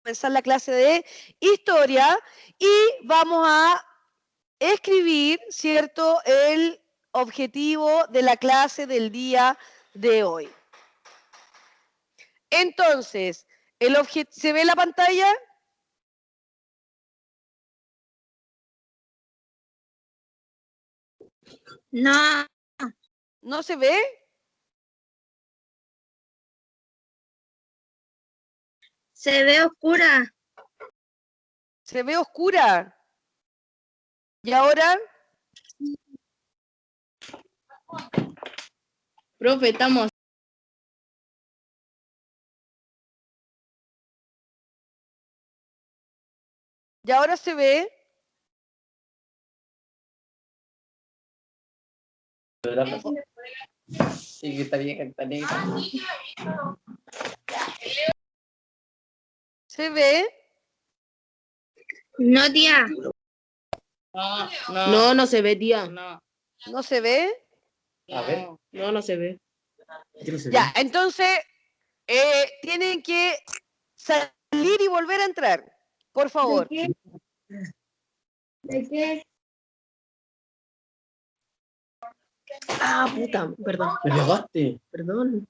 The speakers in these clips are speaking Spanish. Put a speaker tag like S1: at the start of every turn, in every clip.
S1: comenzar la clase de historia y vamos a escribir, ¿cierto?, el objetivo de la clase del día de hoy. Entonces, ¿se ve la pantalla?
S2: No.
S1: ¿No se ve?
S2: Se ve oscura.
S1: ¿Se ve oscura? ¿Y ahora?
S3: Profe, estamos.
S1: ¿Y ahora se ve?
S4: Sí, que está bien, está bien.
S1: ¿Se ve?
S2: No, tía.
S3: No se ve, tía.
S1: ¿No se ve?
S4: A ver.
S3: No se ve.
S1: Ya, entonces tienen que salir y volver a entrar, por favor.
S2: ¿De qué?
S3: Ah, puta, perdón.
S4: Me pegaste.
S3: Perdón.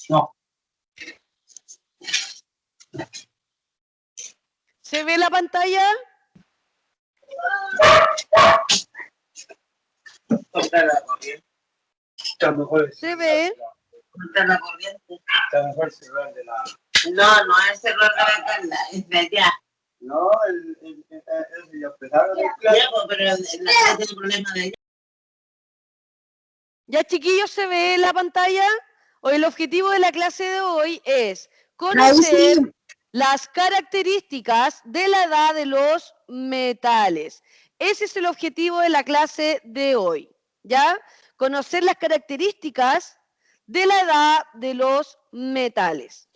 S4: No.
S1: ¿Se ve la pantalla?
S4: Corta la corriente. Está mejor.
S1: ¿Se ve?
S4: Corta la corriente. Está mejor cerrar de la. No, no es cerrar de la Carla, es de allá. No, ya empezaron. Ya, pero la tiene problema de allá.
S1: ¿Ya, chiquillos, se ve la pantalla? Hoy el objetivo de la clase de hoy es
S2: Ahí
S1: conocer
S2: sí.
S1: las características de la edad de los metales. Ese es el objetivo de la clase de hoy, ¿ya? Conocer las características de la edad de los metales.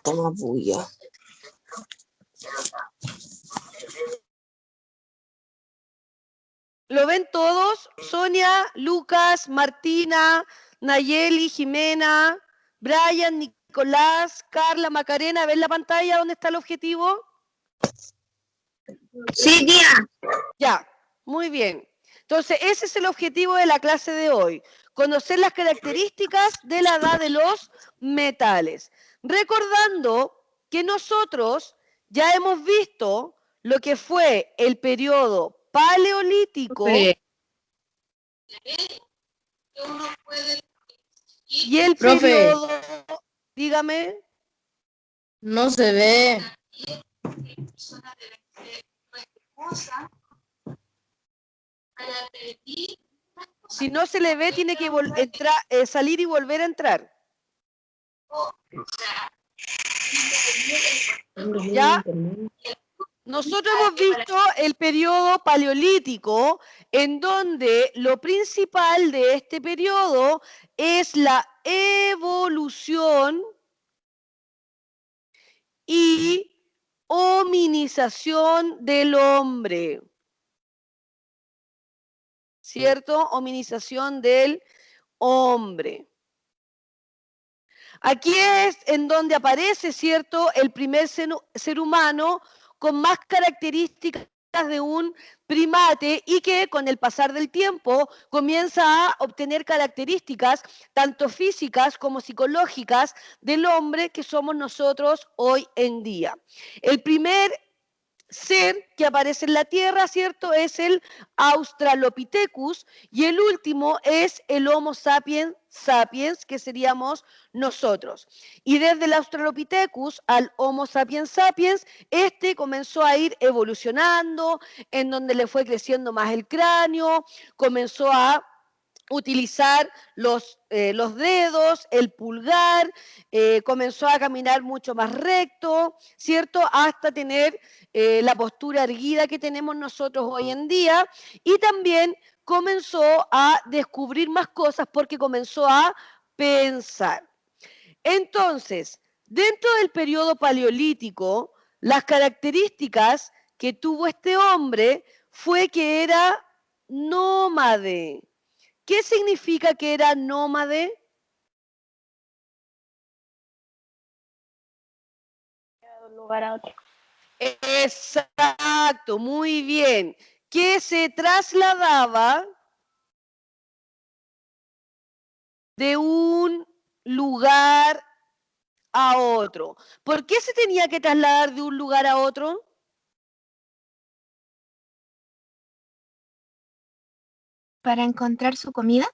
S3: Toma bulla.
S1: ¿Lo ven todos? Sonia, Lucas, Martina, Nayeli, Jimena, Brian, Nicolás, Carla, Macarena. ¿Ven la pantalla donde está el objetivo?
S2: Sí, tía.
S1: Ya, muy bien. Entonces, ese es el objetivo de la clase de hoy. Conocer las características de la edad de los metales. Recordando que nosotros ya hemos visto lo que fue el periodo paleolítico y el
S3: Profe.
S1: periodo, dígame.
S3: No se ve.
S1: Si no se le ve, tiene que salir y volver a entrar. ¿Ya? Nosotros hemos visto el periodo paleolítico, en donde lo principal de este periodo es la evolución y hominización del hombre. ¿Cierto? Hominización del hombre. Aquí es en donde aparece, ¿cierto?, el primer ser humano con más características de un primate y que con el pasar del tiempo comienza a obtener características tanto físicas como psicológicas del hombre que somos nosotros hoy en día. El primer ser que aparece en la Tierra, ¿cierto?, es el Australopithecus y el último es el Homo sapiens sapiens, que seríamos nosotros. Y desde el Australopithecus al Homo sapiens sapiens, este comenzó a ir evolucionando, en donde le fue creciendo más el cráneo, comenzó a utilizar los dedos, el pulgar, comenzó a caminar mucho más recto, ¿cierto? Hasta tener la postura erguida que tenemos nosotros hoy en día, y también comenzó a descubrir más cosas porque comenzó a pensar. Entonces, dentro del periodo paleolítico, las características que tuvo este hombre fue que era nómade. ¿Qué significa que era nómade?
S5: De un lugar a otro.
S1: Exacto, muy bien. Que se trasladaba de un lugar a otro. ¿Por qué se tenía que trasladar de un lugar a otro?
S5: Para encontrar su comida.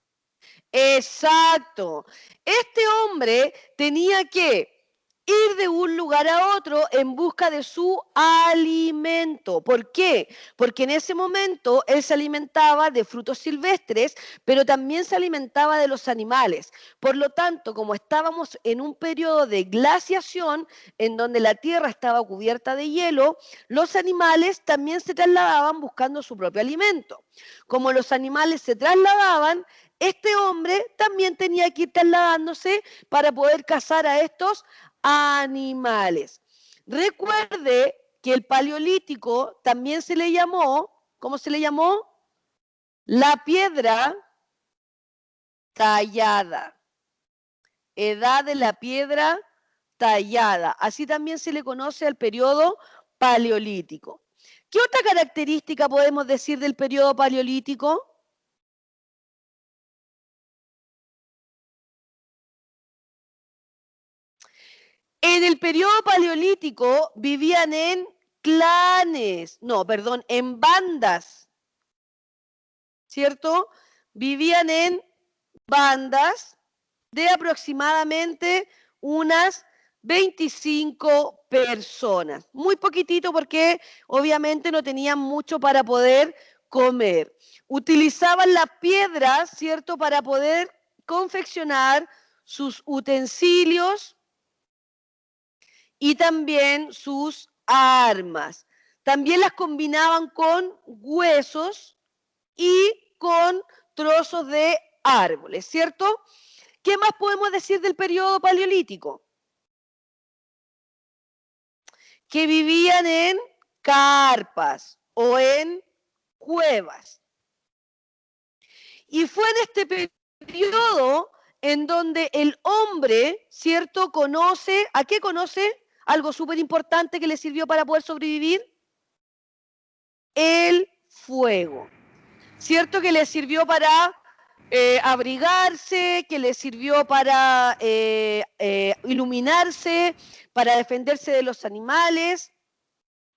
S1: Exacto. Este hombre tenía que ir de un lugar a otro en busca de su alimento. ¿Por qué? Porque en ese momento él se alimentaba de frutos silvestres, pero también se alimentaba de los animales. Por lo tanto, como estábamos en un periodo de glaciación, en donde la tierra estaba cubierta de hielo, los animales también se trasladaban buscando su propio alimento. Como los animales se trasladaban, este hombre también tenía que ir trasladándose para poder cazar a estos animales. Recuerde que el paleolítico también se le llamó, ¿cómo se le llamó? La piedra tallada. Edad de la piedra tallada. Así también se le conoce al periodo paleolítico. ¿Qué otra característica podemos decir del periodo paleolítico? En el periodo paleolítico vivían en clanes, no, perdón, en bandas, ¿cierto? Vivían en bandas de aproximadamente unas 25 personas. Muy poquitito porque obviamente no tenían mucho para poder comer. Utilizaban las piedras, ¿cierto?, para poder confeccionar sus utensilios y también sus armas. También las combinaban con huesos y con trozos de árboles, ¿cierto? ¿Qué más podemos decir del periodo paleolítico? Que vivían en carpas o en cuevas. Y fue en este periodo en donde el hombre, ¿cierto?, conoce, ¿a qué conoce? Algo súper importante que le sirvió para poder sobrevivir. El fuego. ¿Cierto? Que le sirvió para abrigarse, que le sirvió para iluminarse, para defenderse de los animales,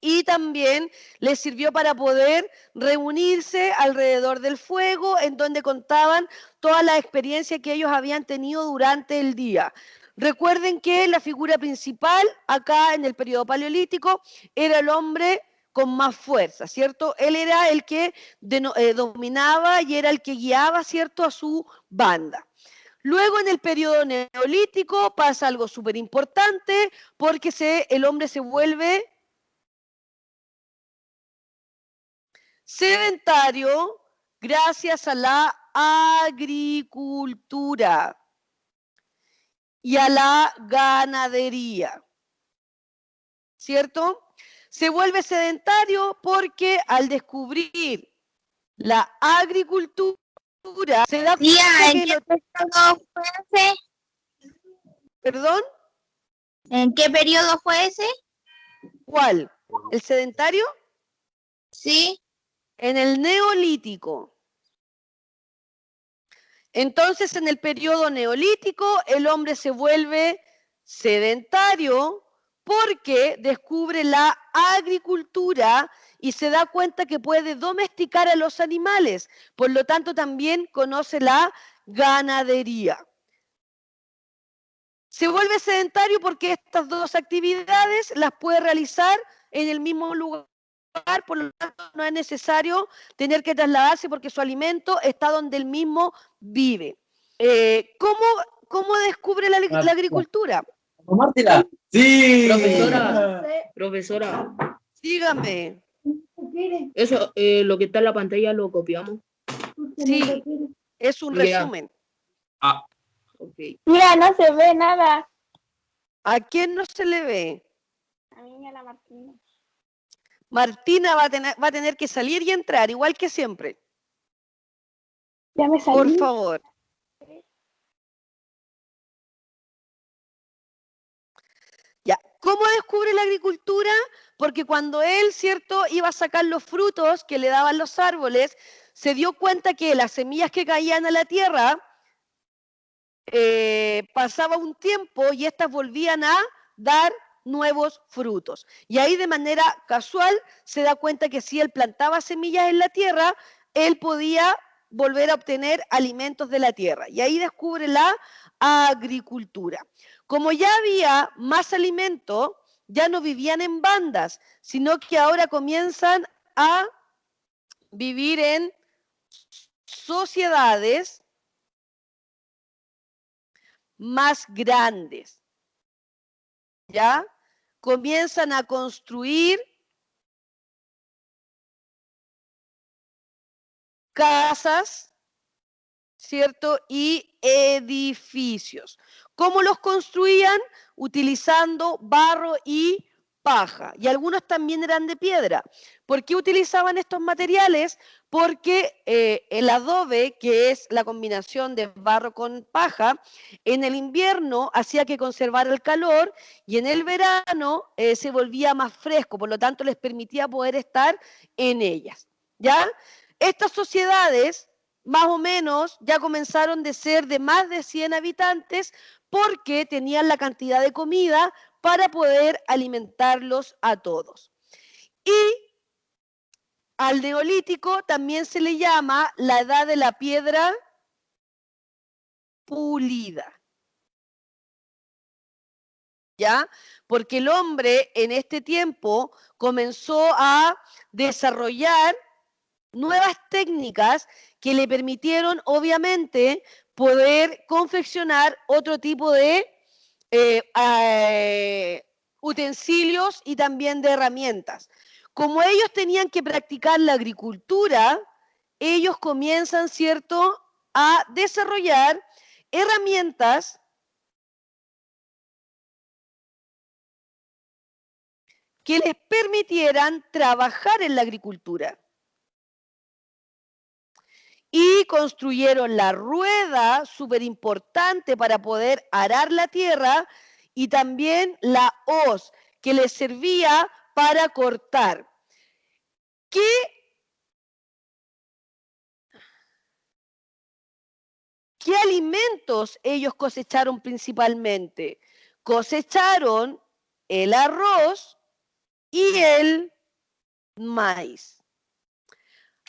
S1: y también les sirvió para poder reunirse alrededor del fuego, en donde contaban todas las experiencias que ellos habían tenido durante el día. Recuerden que la figura principal acá en el periodo paleolítico era el hombre con más fuerza, ¿cierto? Él era el que dominaba y era el que guiaba, ¿cierto?, a su banda. Luego en el periodo neolítico pasa algo súper importante porque el hombre se vuelve sedentario gracias a la agricultura y a la ganadería, ¿cierto? Se vuelve sedentario porque al descubrir la agricultura se da cuenta
S2: ¿en
S1: que
S2: qué periodo fue ese?
S1: ¿Perdón?
S2: ¿En qué periodo fue ese?
S1: ¿Cuál? ¿El sedentario?
S2: Sí.
S1: En el neolítico. Entonces, en el periodo neolítico, el hombre se vuelve sedentario porque descubre la agricultura y se da cuenta que puede domesticar a los animales. Por lo tanto, también conoce la ganadería. Se vuelve sedentario porque estas dos actividades las puede realizar en el mismo lugar por lo tanto no es necesario tener que trasladarse porque su alimento está donde él mismo vive. ¿Cómo descubre la agricultura?
S6: Tomártela. Sí.
S3: Profesora,
S1: Dígame.
S3: eso, lo que está en la pantalla lo copiamos.
S1: Sí, es un
S3: Ya.
S1: resumen.
S3: Ok.
S5: Mira, no se ve nada.
S1: ¿A quién no se le ve?
S5: A mí y a la Martina.
S1: Martina va a tener que salir y entrar, igual que siempre.
S5: Ya me salí.
S1: Por favor. Ya. ¿Cómo descubre la agricultura? Porque cuando él, ¿cierto?, iba a sacar los frutos que le daban los árboles, se dio cuenta que las semillas que caían a la tierra, pasaba un tiempo y estas volvían a dar nuevos frutos. Y ahí de manera casual se da cuenta que si él plantaba semillas en la tierra, él podía volver a obtener alimentos de la tierra. Y ahí descubre la agricultura. Como ya había más alimento, ya no vivían en bandas, sino que ahora comienzan a vivir en sociedades más grandes, ¿ya? Comienzan a construir casas, ¿cierto? Y edificios. ¿Cómo los construían? Utilizando barro y paja. Y algunos también eran de piedra. ¿Por qué utilizaban estos materiales? Porque el adobe, que es la combinación de barro con paja, en el invierno hacía que conservara el calor y en el verano se volvía más fresco, por lo tanto les permitía poder estar en ellas, ¿ya? Estas sociedades más o menos ya comenzaron de ser de más de 100 habitantes porque tenían la cantidad de comida para poder alimentarlos a todos. Y al neolítico también se le llama la edad de la piedra pulida. ¿Ya? Porque el hombre en este tiempo comenzó a desarrollar nuevas técnicas que le permitieron, obviamente, poder confeccionar otro tipo de utensilios y también de herramientas. Como ellos tenían que practicar la agricultura, ellos comienzan, ¿cierto?, a desarrollar herramientas que les permitieran trabajar en la agricultura. Y construyeron la rueda, súper importante para poder arar la tierra, y también la hoz, que les servía para cortar. ¿Qué alimentos ellos cosecharon principalmente? Cosecharon el arroz y el maíz.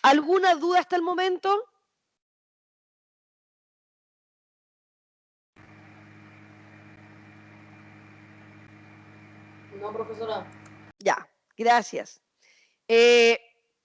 S1: ¿Alguna duda hasta el momento?
S3: No, profesora.
S1: Ya, gracias.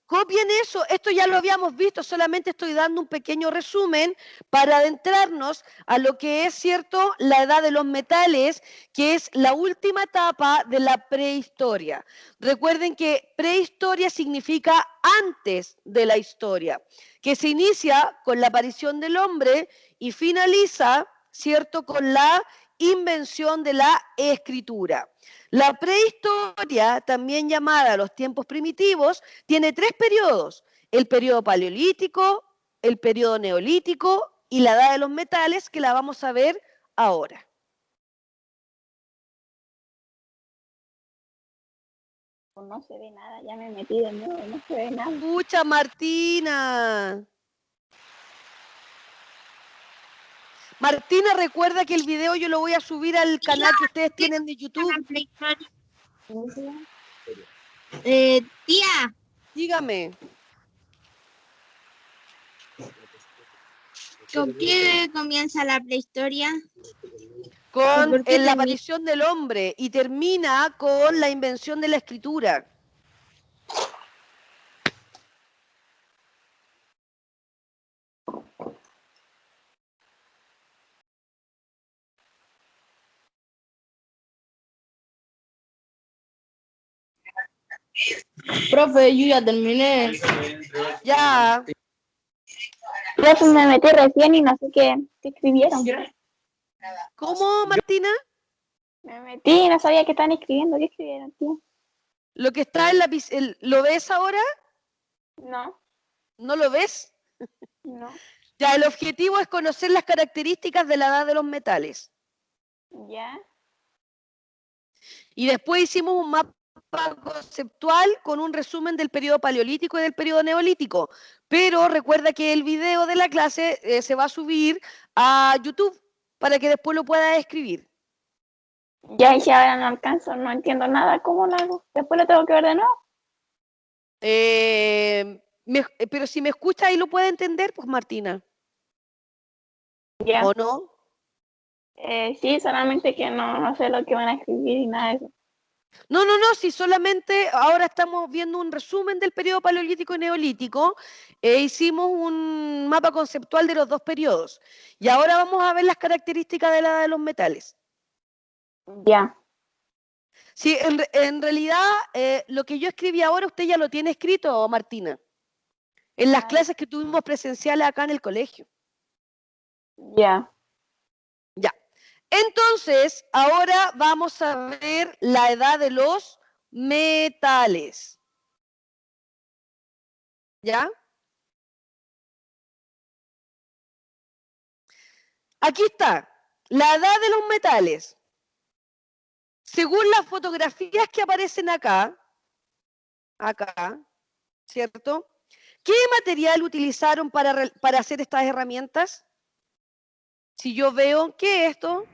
S1: Copien eso, esto ya lo habíamos visto, solamente estoy dando un pequeño resumen para adentrarnos a lo que es, ¿cierto?, la edad de los metales, que es la última etapa de la prehistoria. Recuerden que prehistoria significa antes de la historia, que se inicia con la aparición del hombre y finaliza, ¿cierto?, con la invención de la escritura. La prehistoria, también llamada los tiempos primitivos, tiene 3 periodos: el periodo paleolítico, el periodo neolítico y la edad de los metales, que la vamos a ver ahora.
S5: No se ve nada, ya me metí de nuevo, no se ve nada.
S1: Escucha, Martina. Martina, recuerda que el video yo lo voy a subir al canal que ustedes tienen de YouTube.
S2: Tía,
S1: Dígame.
S2: ¿con qué comienza la prehistoria?
S1: Con
S2: ¿Por qué
S1: la
S2: termina?
S1: aparición del hombre y termina con la invención de la escritura.
S3: Profe, yo ya terminé.
S1: Ya.
S5: Profe, me metí recién y no sé qué escribieron.
S1: ¿Cómo, Martina?
S5: Me metí y no sabía qué estaban escribiendo. ¿Qué escribieron, tío?
S1: Lo que está en la ¿lo ves ahora?
S5: No,
S1: ¿No lo ves?
S5: no.
S1: Ya, el objetivo es conocer las características de la edad de los metales.
S5: Ya,
S1: Y después hicimos un mapa conceptual con un resumen del periodo paleolítico y del periodo neolítico. Pero recuerda que el video de la clase se va a subir a YouTube para que después lo puedas escribir.
S5: ya, y si ahora no alcanzo, no entiendo nada. ¿Cómo lo hago? Después lo tengo que ver de nuevo.
S1: Pero si me escucha y lo puede entender, pues Martina.
S5: Ya.
S1: ¿O no?
S5: Sí, solamente que no sé lo que van a escribir y nada de eso.
S1: No, si solamente ahora estamos viendo un resumen del periodo paleolítico y neolítico, hicimos un mapa conceptual de los dos periodos y ahora vamos a ver las características de la edad de los metales.
S5: Ya.
S1: Sí, en realidad lo que yo escribí ahora usted ya lo tiene escrito, Martina, en las clases que tuvimos presenciales acá en el colegio.
S5: Ya.
S1: Ya. Entonces, ahora vamos a ver la edad de los metales. ¿Ya? Aquí está, la edad de los metales. Según las fotografías que aparecen acá, ¿cierto? ¿Qué material utilizaron para hacer estas herramientas? Si yo veo, ¿qué es esto?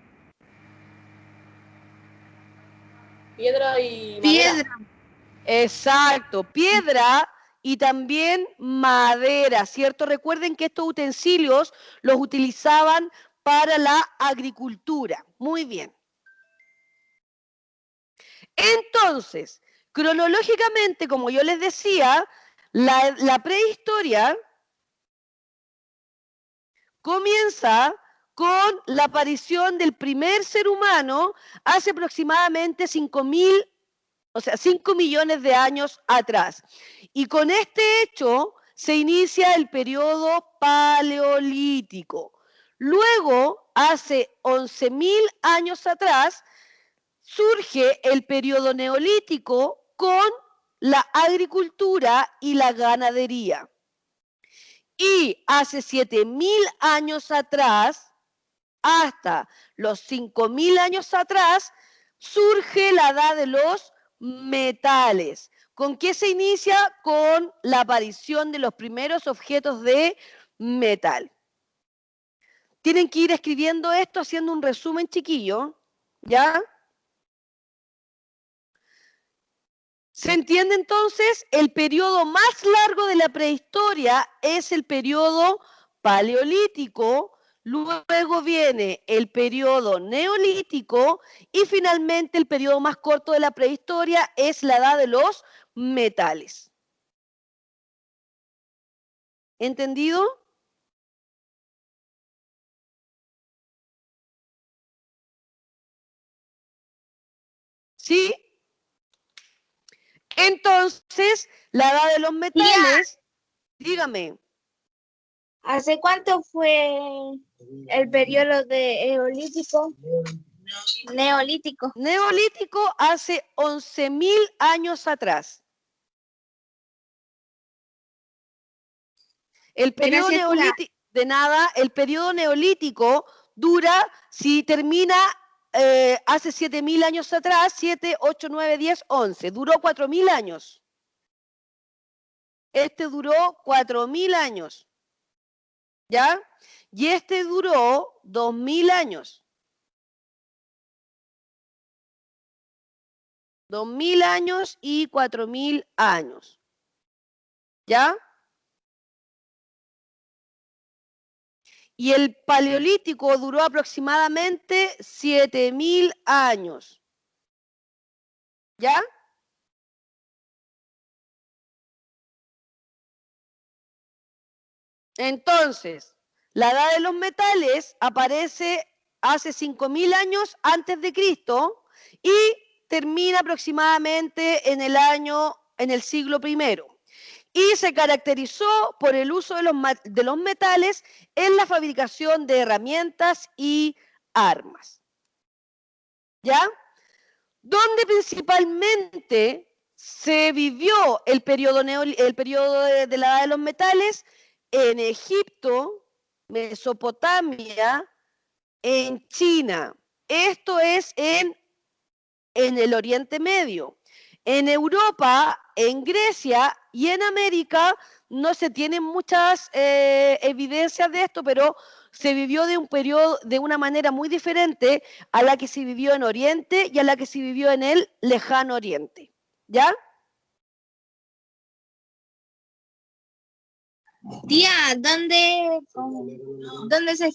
S3: Piedra y madera.
S2: Piedra.
S1: Exacto, piedra y también madera, ¿cierto? Recuerden que estos utensilios los utilizaban para la agricultura. Muy bien. Entonces, cronológicamente, como yo les decía, la prehistoria comienza con la aparición del primer ser humano hace aproximadamente 5 millones de años atrás. Y con este hecho se inicia el periodo paleolítico. Luego, hace 11.000 años atrás, surge el periodo neolítico con la agricultura y la ganadería. Y hace 7.000 años atrás, hasta los 5.000 años atrás, surge la edad de los metales. ¿Con qué se inicia? Con la aparición de los primeros objetos de metal. Tienen que ir escribiendo esto haciendo un resumen chiquillo, ¿ya? ¿Se entiende entonces? El periodo más largo de la prehistoria es el periodo paleolítico, luego viene el periodo neolítico y finalmente el periodo más corto de la prehistoria es la edad de los metales. ¿Entendido? ¿Sí? Entonces, la edad de los metales, dígame.
S2: ¿Hace cuánto fue el periodo de Eolítico? Neolítico.
S1: Neolítico hace 11.000 años atrás. El periodo neolítico, de nada, el periodo neolítico dura, si termina hace 7.000 años atrás, 7, 8, 9, 10, 11. Duró 4.000 años. Este duró 4.000 años. ¿Ya? Y este duró 2.000 años. 2.000 años y 4.000 años. ¿Ya? Y el paleolítico duró aproximadamente 7.000 años. ¿Ya? Entonces, la edad de los metales aparece hace 5.000 años antes de Cristo y termina aproximadamente en el año en el siglo I y se caracterizó por el uso de los metales en la fabricación de herramientas y armas. ¿Ya? Donde principalmente se vivió el periodo de la edad de los metales en Egipto, Mesopotamia, en China. Esto es en el Oriente Medio. En Europa, en Grecia y en América no se tienen muchas evidencias de esto, pero se vivió de un periodo de una manera muy diferente a la que se vivió en Oriente y a la que se vivió en el lejano Oriente. ¿Ya?
S2: Tía, ¿dónde se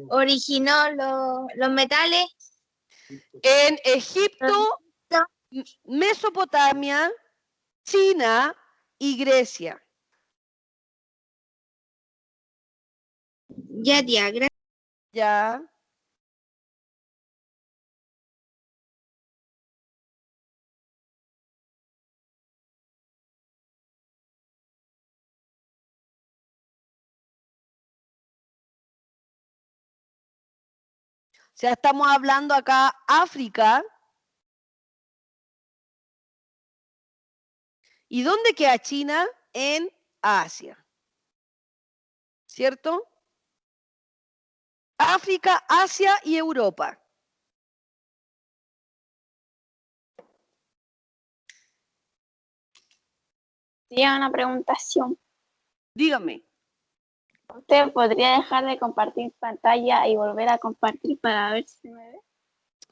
S2: originó los metales?
S1: En Egipto, Mesopotamia, China y Grecia.
S2: Ya, tía, gracias.
S1: Ya. O sea, estamos hablando acá África. ¿Y dónde queda China? En Asia. ¿Cierto? África, Asia y Europa.
S5: Tía, una preguntación.
S1: Dígame.
S5: ¿Usted podría dejar de compartir pantalla y volver a compartir para ver si me ve?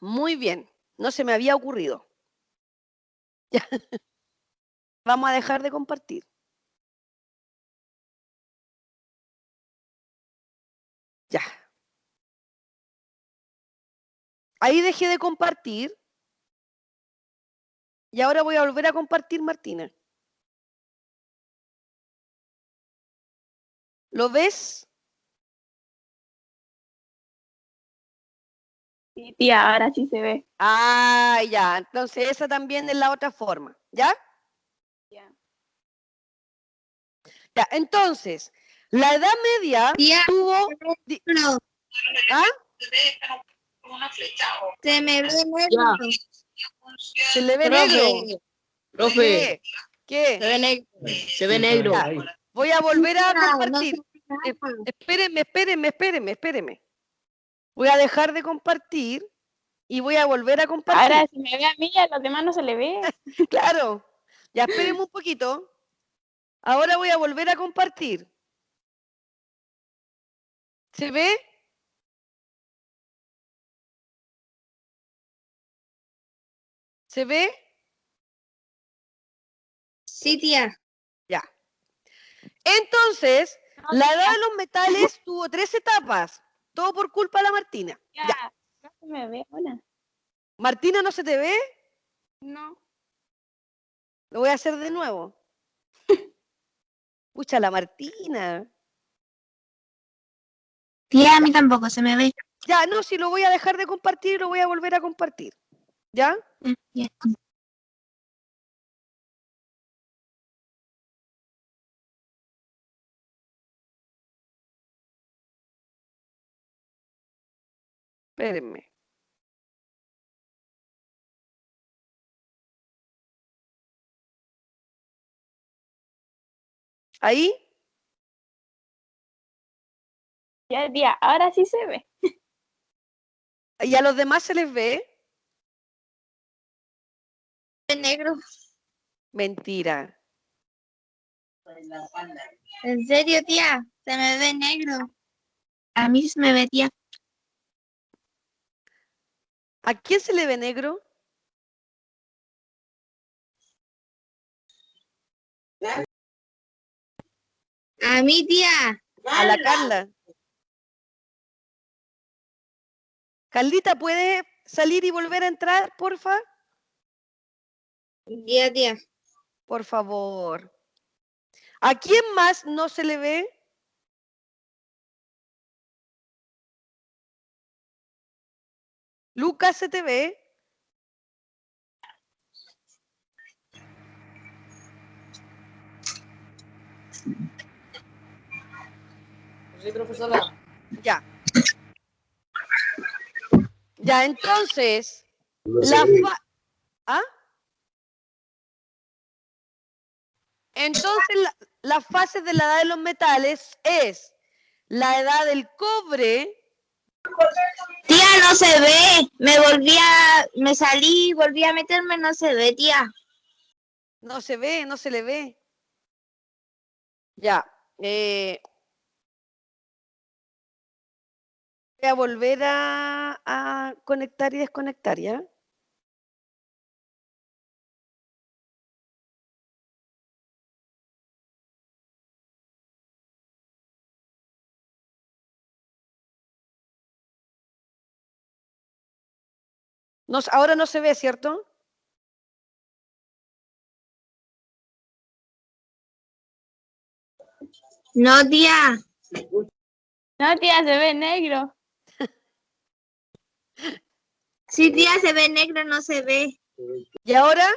S1: Muy bien. No se me había ocurrido. Ya. Vamos a dejar de compartir. Ya. Ahí dejé de compartir. Y ahora voy a volver a compartir, Martina. ¿Lo ves?
S5: Sí, tía, ahora sí se ve.
S1: Ah, ya. Entonces esa también es la otra forma. ¿Ya?
S5: Ya.
S1: Ya. Entonces, la Edad Media
S2: Tía,
S1: tuvo...
S2: no,
S1: ¿Ah?
S2: se me ve
S3: Ya.
S2: negro.
S1: Se le ve negro.
S3: Profe,
S1: ¿Qué?
S3: se ve negro. Se ve negro.
S1: Ya. Voy a volver a
S2: No, no
S1: compartir.
S2: se ve nada.
S1: Espéreme. Voy a dejar de compartir y voy a volver a compartir.
S5: Ahora si me ve a mí, a los demás no se le ve.
S1: Claro. Ya espérenme un poquito. Ahora voy a volver a compartir. ¿Se ve? ¿Se ve?
S2: Sí, tía.
S1: Ya. Entonces, la edad de los metales tuvo 3 etapas. Todo por culpa de la Martina. Ya.
S5: No se me ve, hola.
S1: ¿Martina no se te ve?
S5: No.
S1: Lo voy a hacer de nuevo. Pucha, la Martina.
S2: Tía, a mí tampoco se me ve.
S1: Ya, no, si lo voy a dejar de compartir y lo voy a volver a compartir. ¿Ya?
S2: Ya.
S1: Espérenme. ¿Ahí?
S5: Ya, tía, ahora sí se ve.
S1: ¿Y a los demás se les ve?
S2: Es negro.
S1: Mentira.
S2: ¿En serio, tía? Se me ve negro. A mí se me ve, tía.
S1: ¿A quién se le ve negro?
S2: A mí, tía.
S1: A la Carla. Carlita, ¿puede salir y volver a entrar, porfa?
S2: Tía, tía.
S1: Por favor. ¿A quién más no se le ve? Lucas, ¿se te ve?
S7: Sí, profesora.
S1: Ya. Ya, entonces, ¿ah? Entonces, las fases de la edad de los metales es la edad del cobre.
S2: Tía, no se ve. Me salí, volví a meterme, no se ve, tía.
S1: No se ve, no se le ve. Ya. Voy a volver a conectar y desconectar, ¿ya? Ahora no se ve, ¿cierto?
S2: No, tía.
S5: No, tía, se ve negro.
S2: Sí, tía, se ve negro, no se ve.
S1: ¿Y ahora?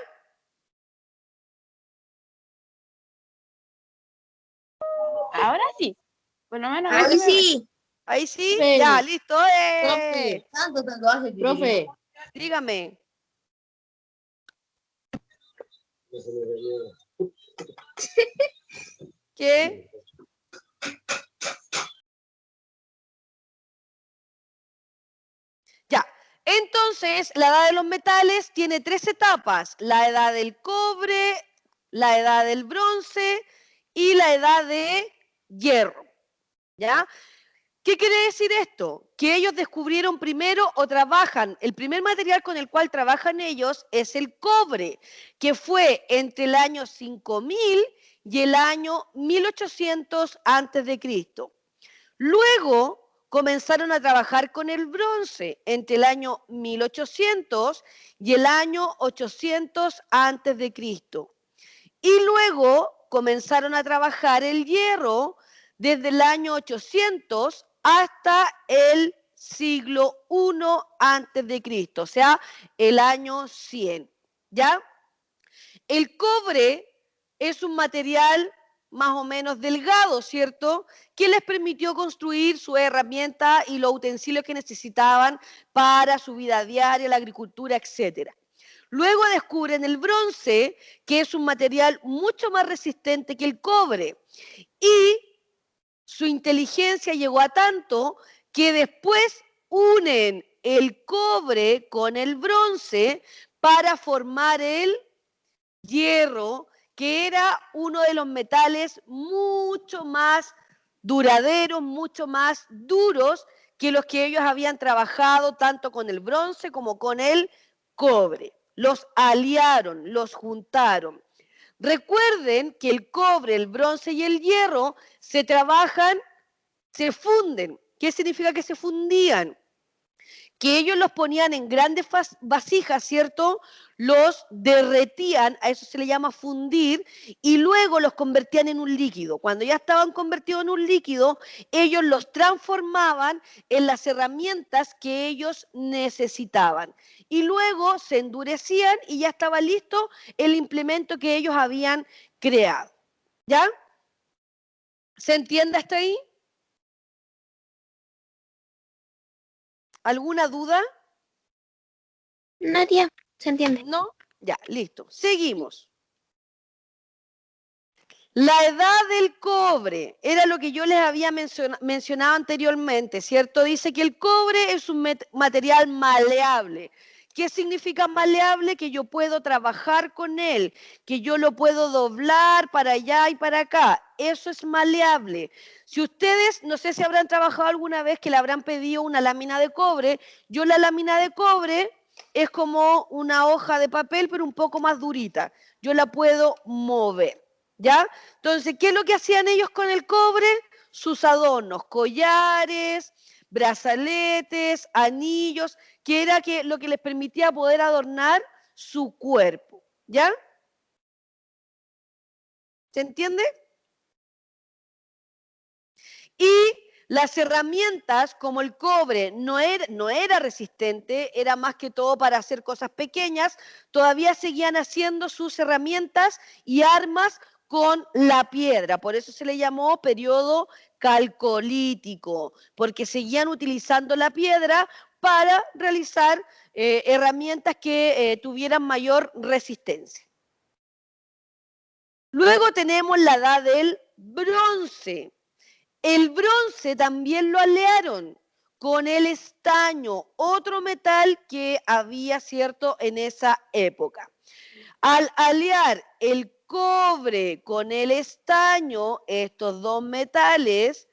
S5: Ahora sí. Por lo menos
S2: Ahí sí.
S1: Ahí sí.
S7: Profe.
S1: Ya, listo.
S7: Profe. Profe.
S1: Dígame. ¿Qué? Ya. Entonces, la edad de los metales tiene 3 etapas. La edad del cobre, la edad del bronce y la edad de hierro. ¿Ya? ¿Qué quiere decir esto? Que ellos descubrieron primero o trabajan, el primer material con el cual trabajan ellos es el cobre, que fue entre el año 5000 y el año 1800 antes de Cristo. Luego comenzaron a trabajar con el bronce entre el año 1800 y el año 800 antes de Cristo. Y luego comenzaron a trabajar el hierro desde el año 800 hasta el siglo I antes de Cristo, o sea, el año 100, ¿ya? El cobre es un material más o menos delgado, ¿cierto? Que les permitió construir su herramienta y los utensilios que necesitaban para su vida diaria, la agricultura, etcétera. Luego descubren el bronce, que es un material mucho más resistente que el cobre. Y su inteligencia llegó a tanto que después unen el cobre con el bronce para formar el hierro, que era uno de los metales mucho más duraderos, mucho más duros que los que ellos habían trabajado tanto con el bronce como con el cobre. Los aliaron, los juntaron. Recuerden que el cobre, el bronce y el hierro se trabajan, se funden. ¿Qué significa que se fundían? Que ellos los ponían en grandes vasijas, ¿cierto? Los derretían, a eso se le llama fundir, y luego los convertían en un líquido. Cuando ya estaban convertidos en un líquido, ellos los transformaban en las herramientas que ellos necesitaban. Y luego se endurecían y ya estaba listo el implemento que ellos habían creado. ¿Ya? ¿Se entiende hasta ahí? ¿Alguna duda?
S2: No, tía, se entiende.
S1: ¿No? Ya, listo. Seguimos. La edad del cobre era lo que yo les había mencionado anteriormente, ¿cierto? Dice que el cobre es un material maleable. ¿Qué significa maleable? Que yo puedo trabajar con él, que yo lo puedo doblar para allá y para acá. Eso es maleable. Si ustedes, no sé si habrán trabajado alguna vez que le habrán pedido una lámina de cobre, yo la lámina de cobre es como una hoja de papel, pero un poco más durita. Yo la puedo mover. ¿Ya? Entonces, ¿qué es lo que hacían ellos con el cobre? Sus adornos, collares, brazaletes, anillos, que era lo que les permitía poder adornar su cuerpo. ¿Ya? ¿Se entiende? Y las herramientas, como el cobre no era resistente, era más que todo para hacer cosas pequeñas, todavía seguían haciendo sus herramientas y armas con la piedra. Por eso se le llamó periodo calcolítico, porque seguían utilizando la piedra para realizar herramientas que tuvieran mayor resistencia. Luego tenemos la edad del bronce. El bronce también lo alearon con el estaño, otro metal que había, ¿cierto?, en esa época. Al alear el cobre con el estaño, estos dos metales,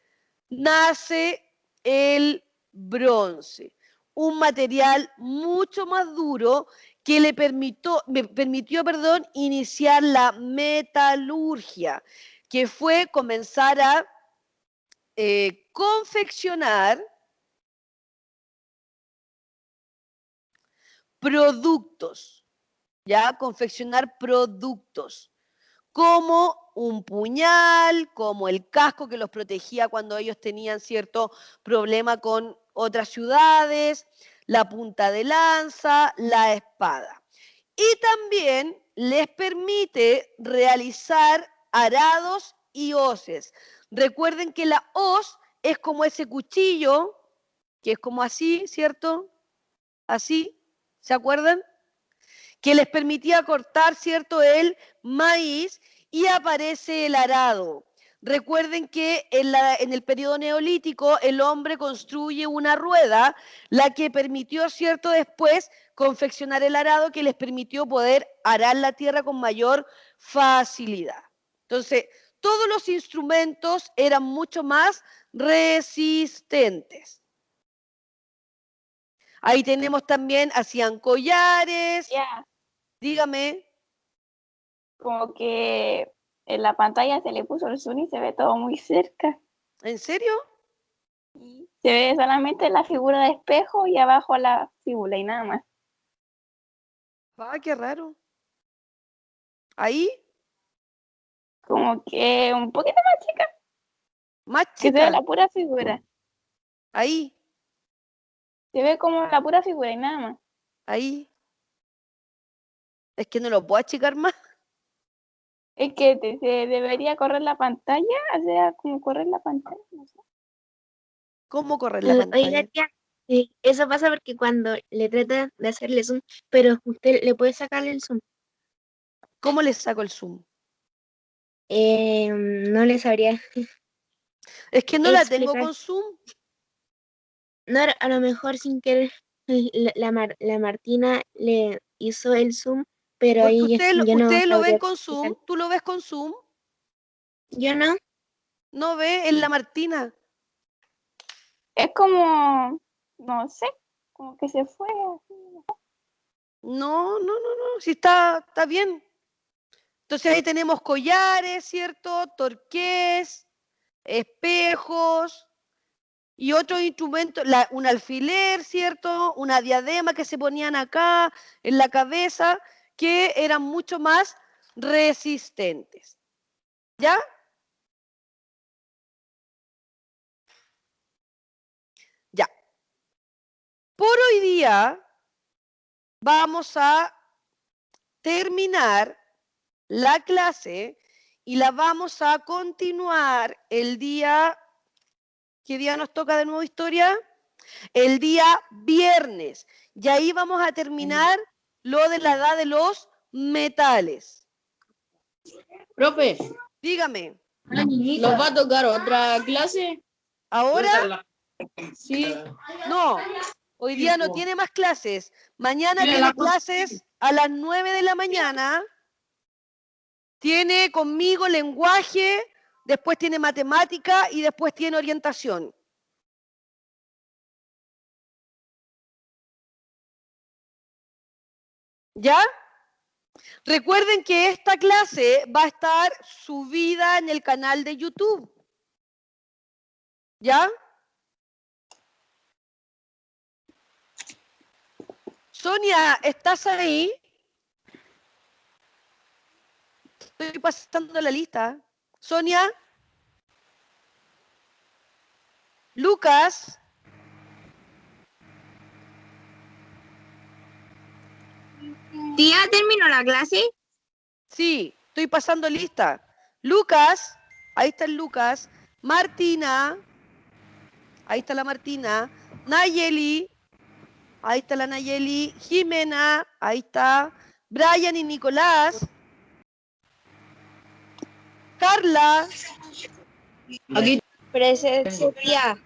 S1: nace el bronce, un material mucho más duro que le permitió, iniciar la metalurgia, que fue comenzar a confeccionar productos, ¿ya? Confeccionar productos, como un puñal, como el casco que los protegía cuando ellos tenían cierto problema con otras ciudades, la punta de lanza, la espada. Y también les permite realizar arados y hoces. Recuerden que la hoz es como ese cuchillo, que es como así, ¿cierto? Así, ¿se acuerdan? Que les permitía cortar, ¿cierto?, el maíz, y aparece el arado. Recuerden que en el periodo neolítico el hombre construye una rueda, la que permitió, ¿cierto?, después confeccionar el arado, que les permitió poder arar la tierra con mayor facilidad. Entonces, todos los instrumentos eran mucho más resistentes. Ahí tenemos también, hacían collares.
S5: Ya,
S1: Dígame.
S5: como que en la pantalla se le puso el zoom y se ve todo muy cerca.
S1: ¿En serio?
S5: Se ve solamente la figura de espejo y abajo la figura y nada más.
S1: Ah, qué raro. Ahí,
S5: Como que un poquito más chica,
S1: más
S5: que se ve
S1: chica.
S5: la pura figura.
S1: Ahí,
S5: Se ve como la pura figura y nada más.
S1: ahí. Es que no lo puedo achicar más.
S5: Es que se debería correr la pantalla, o sea, como correr la pantalla, no sé.
S1: ¿Cómo correr la
S2: Oiga,
S1: pantalla?
S2: tía, eso pasa porque cuando le trata de hacerle zoom, pero usted le puede sacarle el zoom.
S1: ¿Cómo le saco el zoom?
S2: No le sabría
S1: Es que no la tengo
S2: explicar.
S1: con zoom.
S2: No, a lo mejor sin querer la Martina le hizo el zoom, pero
S1: Porque
S2: ahí yo no
S1: ustedes lo ven
S2: sabría
S1: con
S2: explicar.
S1: zoom. ¿Tú lo ves con zoom?
S2: Yo no.
S1: ¿No ve en la Martina?
S5: Es como, no sé, como que se fue así.
S1: No, sí está bien. Entonces ahí tenemos collares, ¿cierto? Torqués, espejos y otros instrumentos, un alfiler, ¿cierto? Una diadema que se ponían acá en la cabeza, que eran mucho más resistentes. ¿Ya? Ya. Por hoy día vamos a terminar la clase y la vamos a continuar el día. ¿Qué día nos toca de nuevo historia? El día viernes. Y ahí vamos a terminar lo de la edad de los metales.
S3: Profe,
S1: Dígame,
S3: ¿nos va a tocar otra clase?
S1: ¿ahora?
S3: Sí.
S1: No, hoy día no tiene más clases. Mañana tiene clases a las 9 de la mañana. Tiene conmigo lenguaje, después tiene matemática y después tiene orientación. ¿Ya? Recuerden que esta clase va a estar subida en el canal de YouTube. ¿Ya? Sonia, ¿estás ahí? Estoy pasando la lista. Sonia. Lucas.
S2: ¿Tía terminó la clase?
S1: Sí, estoy pasando lista. Lucas, ahí está el Lucas. Martina, ahí está la Martina. Nayeli, ahí está la Nayeli. Jimena, ahí está. Brian y Nicolás. Carla.
S3: Aquí.
S2: Presente, tía.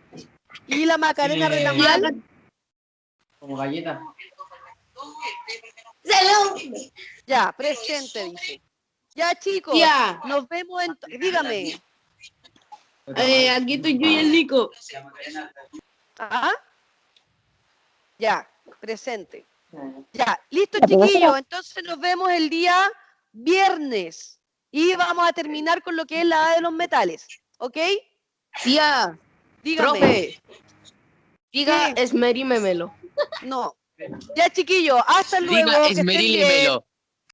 S1: Y la Macarena Retamal.
S6: Como galleta.
S1: Ya, presente, dice. Ya, chicos,
S3: Tía.
S1: nos vemos en... Dígame.
S3: Aquí estoy yo y el Nico.
S1: ¿Ah? Ya, presente. Ya, listo, chiquillos. Entonces nos vemos el día viernes. Y vamos a terminar con lo que es la edad de los metales. ¿Ok?
S3: Tía,
S1: Dígame.
S3: profe. Diga
S1: ¿Qué?
S3: esmerímemelo.
S1: No. Ya, chiquillos, hasta luego.
S8: Diga
S1: que estén bien.
S8: esmerílemelo.